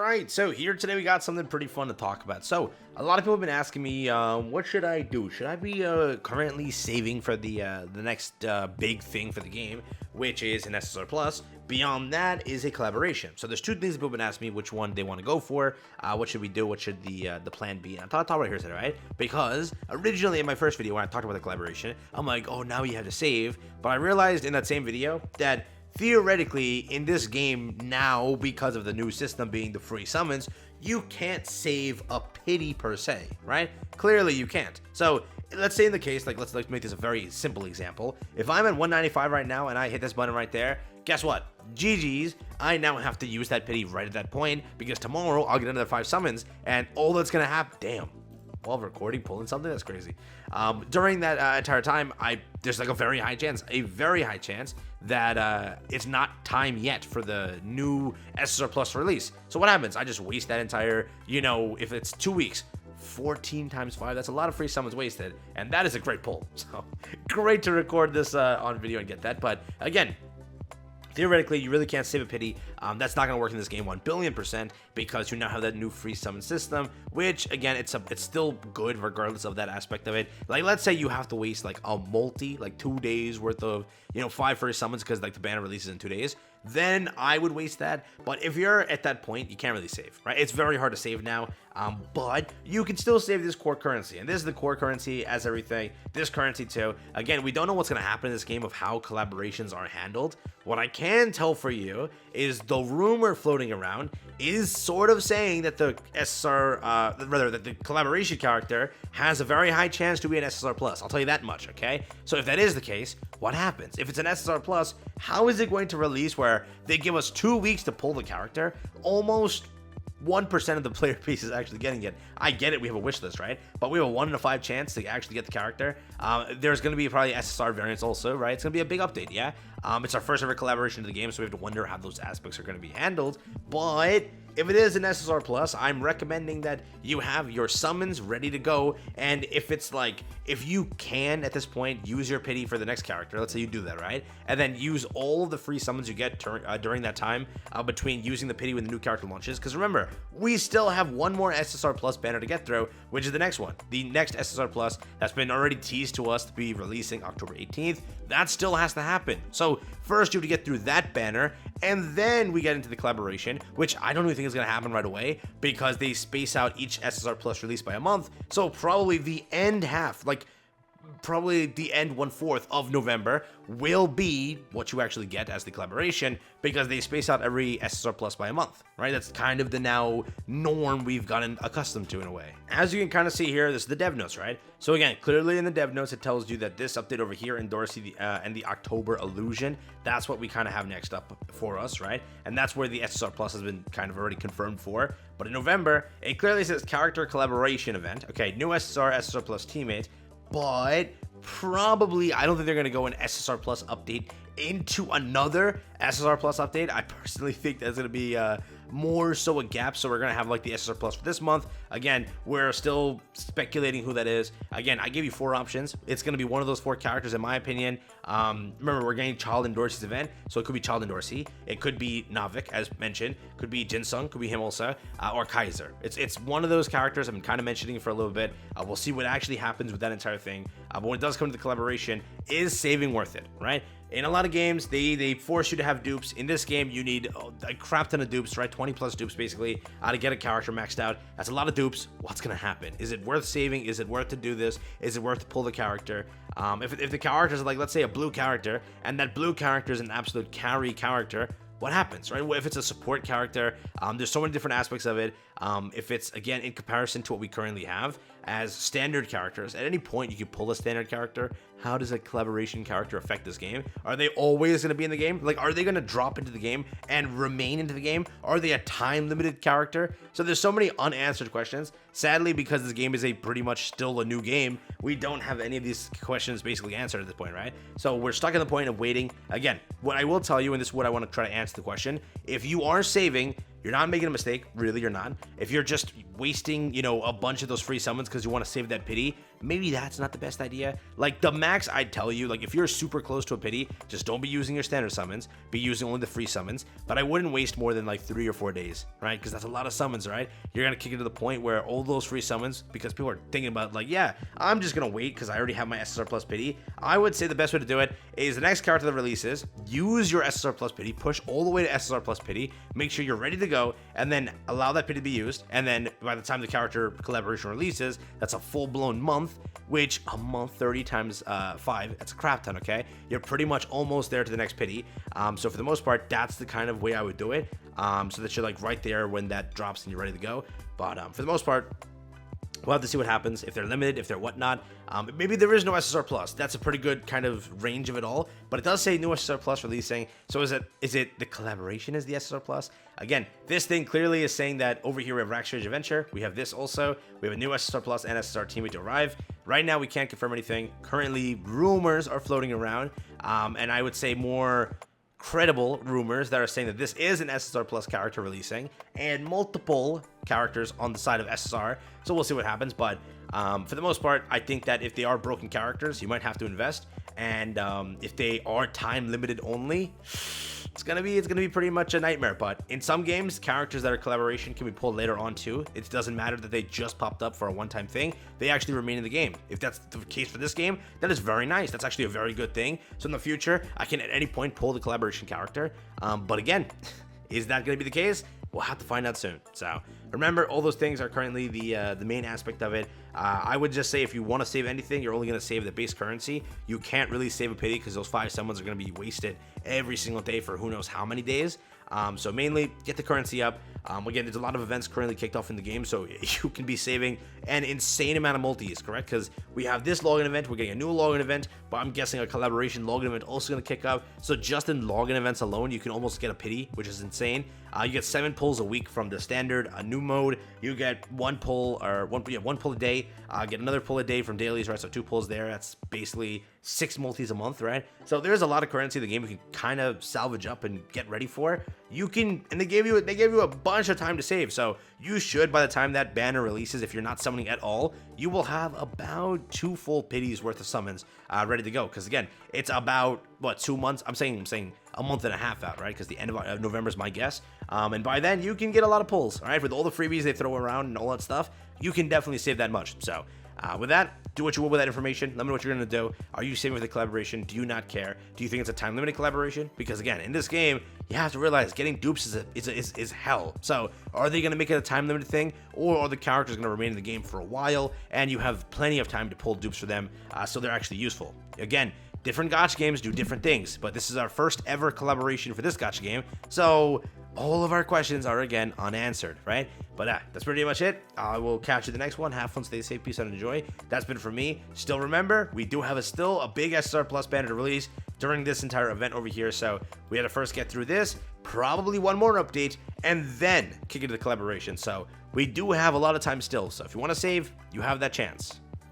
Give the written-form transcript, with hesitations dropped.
Alright, so here today we got something pretty fun to talk about. So, a lot of people have been asking me, what should I do? Should I be currently saving for the next big thing for the game, which is an SSR Plus? Beyond that is a collaboration. So there's two things that people have been asking me which one they want to go for. What should we do? What should the plan be? And I'm talking right here today, right? Because originally in my first video when I talked about the collaboration, I'm like, oh, now you have to save. But I realized in that same video that theoretically, in this game now, because of the new system being the free summons, you can't save a pity per se, right? Clearly you can't. So let's say in the case, like let's make this a very simple example. If I'm at 195 right now and I hit this button right there, guess what? GG's, I now have to use that pity right at that point because tomorrow I'll get another 5 summons and all that's gonna happen, damn. While recording, pulling something, that's crazy. During that entire time, there's like a very high chance that it's not time yet for the new SSR Plus release. So what happens? I just waste that entire, if it's 2 weeks, 14 times 5, that's a lot of free summons wasted, and that is a great pull. So great to record this on video and get that, but again, theoretically, you really can't save a pity. That's not going to work in this game 1,000,000,000% because you now have that new free summon system, which again, it's still good regardless of that aspect of it. Like, let's say you have to waste like a multi, like 2 days worth of, 5 free summons because like the banner releases in 2 days. Then I would waste that. But if you're at that point, you can't really save, right? It's very hard to save now, but you can still save this core currency. And this is the core currency as everything. This currency too. Again, we don't know what's going to happen in this game of how collaborations are handled. What I can tell for you is the rumor floating around is sort of saying that the SSR, that the collaboration character has a very high chance to be an SSR Plus. I'll tell you that much, okay? So if that is the case, what happens? If it's an SSR Plus, how is it going to release where they give us 2 weeks to pull the character? Almost 1% of the player base is actually getting it. I get it, we have a wish list, right? But we have a 1 in a 5 chance to actually get the character. There's going to be probably SSR variants also, right? It's going to be a big update, yeah? It's our first ever collaboration to the game, so we have to wonder how those aspects are going to be handled. But if it is an SSR Plus, I'm recommending that you have your summons ready to go. And if it's like, if you can at this point use your pity for the next character, let's say you do that, right? And then use all of the free summons you get during that time between using the pity when the new character launches. Because remember, we still have one more SSR Plus banner to get through, which is the next one. The next SSR Plus that's been already teased to us to be releasing October 18th. That still has to happen. So first you have to get through that banner, and then we get into the collaboration, which I don't even think is going to happen right away because they space out each SSR Plus release by a month. So probably the end half, like probably the end 1/4 of November will be what you actually get as the collaboration because they space out every SSR Plus by a month, right? That's kind of the now norm we've gotten accustomed to in a way. As you can kind of see here, this is the dev notes, right? So again, clearly in the dev notes, it tells you that this update over here in Dorsey and the October illusion, that's what we kind of have next up for us, right? And that's where the SSR Plus has been kind of already confirmed for. But in November, it clearly says character collaboration event. Okay, new SSR Plus teammate. But probably, I don't think they're going to go an SSR Plus update into another SSR Plus update. I personally think that's going to be more so a gap. So we're going to have like the SSR Plus for this month. Again, we're still speculating who that is. Again, I gave you 4 options. It's going to be one of those 4 characters in my opinion. Remember, we're getting Child and Dorsey's event. So it could be Child and Dorsey. It could be Navik, as mentioned. Could be Jinsung. Could be him also. Or Kaiser. It's one of those characters. I've been kind of mentioning it for a little bit. We'll see what actually happens with that entire thing. But when it does come to the collaboration, is saving worth it, right? In a lot of games, they force you to have dupes. In this game, you need a crap ton of dupes, right? 20 plus dupes, basically, to get a character maxed out. That's a lot of dupes. What's going to happen? Is it worth saving? Is it worth to do this? Is it worth to pull the character? If the character is like, let's say, a blue character, and that blue character is an absolute carry character, what happens, right? If it's a support character, there's so many different aspects of it. If it's, again, in comparison to what we currently have as standard characters, at any point you can pull a standard character. How does a collaboration character affect this game? Are they always going to be in the game? Like, are they going to drop into the game and remain into the game? Are they a time-limited character? So there's so many unanswered questions. Sadly, because this game is pretty much still a new game, we don't have any of these questions basically answered at this point, right? So we're stuck at the point of waiting. Again, what I will tell you, and this is what I want to try to answer the question, if you are saving, you're not making a mistake, really, you're not. If you're just wasting, you know, a bunch of those free summons because you want to save that pity, maybe that's not the best idea. Like, the max, I'd tell you, like, if you're super close to a pity, just don't be using your standard summons, be using only the free summons, but I wouldn't waste more than like 3 or 4 days, right? Because that's a lot of summons, right? You're gonna kick it to the point where all those free summons, because people are thinking about, like, yeah, I'm just gonna wait because I already have my SSR plus pity. I would say the best way to do it is the next character that releases, use your SSR plus pity, push all the way to SSR plus pity, make sure you're ready to go, and then allow that pity to be used, and then by the time the character collaboration releases, that's a full-blown month, which a month 30 times 5, that's a crap ton, okay? You're pretty much almost there to the next pity. So for the most part, that's the kind of way I would do it, so that you're like right there when that drops and you're ready to go. But for the most part, we'll have to see what happens, if they're limited, if they're whatnot. Maybe there is no SSR Plus. That's a pretty good kind of range of it all. But it does say new SSR Plus releasing. So is it the collaboration is the SSR Plus? Again, this thing clearly is saying that over here we have Rack Strange Adventure. We have this also. We have a new SSR Plus and SSR teammate to arrive. Right now we can't confirm anything. Currently, rumors are floating around. And I would say more credible rumors that are saying that this is an SSR Plus character releasing and multiple characters on the side of SSR. So we'll see what happens. But for the most part, I think that if they are broken characters, you might have to invest. And if they are time limited only, it's gonna be pretty much a nightmare. But in some games, characters that are collaboration can be pulled later on too. It doesn't matter that they just popped up for a one-time thing. They actually remain in the game. If that's the case for this game, that is very nice. That's actually a very good thing. So in the future, I can at any point pull the collaboration character. But again, is that gonna be the case? We'll have to find out soon. So remember, all those things are currently the main aspect of it. I would just say if you want to save anything, you're only going to save the base currency. You can't really save a pity because those 5 summons are going to be wasted every single day for who knows how many days. So mainly get the currency up. Again, there's a lot of events currently kicked off in the game, so you can be saving an insane amount of multis, correct? Because we have this login event, we're getting a new login event, but I'm guessing a collaboration login event also going to kick up. So just in login events alone, you can almost get a pity, which is insane. You get 7 pulls a week from the standard, a new mode. You get one pull a day. Get another pull a day from dailies, right? So 2 pulls there. That's basically 6 multis a month, right? So there's a lot of currency in the game you can kind of salvage up and get ready for. You can, and they gave you a bunch of time to save. So you should, by the time that banner releases, if you're not summoning at all, you will have about 2 full pities worth of summons ready to go. Because again, it's about what, 2 months? I'm saying a month and a half out, right? Because the end of November is my guess. And by then you can get a lot of pulls, all right? With all the freebies they throw around and all that stuff, you can definitely save that much. So with that, do what you will with that information. Let me know what you're going to do. Are you saving for the collaboration? Do you not care? Do you think it's a time-limited collaboration? Because again, in this game, you have to realize getting dupes is hell. So are they going to make it a time-limited thing? Or are the characters going to remain in the game for a while and you have plenty of time to pull dupes for them so they're actually useful? Again, different gacha games do different things, but this is our first ever collaboration for this gacha game. So all of our questions are again unanswered, right? But that's pretty much it. I will catch you in the next one. Have fun, stay safe, peace out, and enjoy. That's been from me. Still remember, we do have still a big SSR Plus banner to release during this entire event over here. So we had to first get through this, probably one more update, and then kick into the collaboration. So we do have a lot of time still. So if you want to save, you have that chance.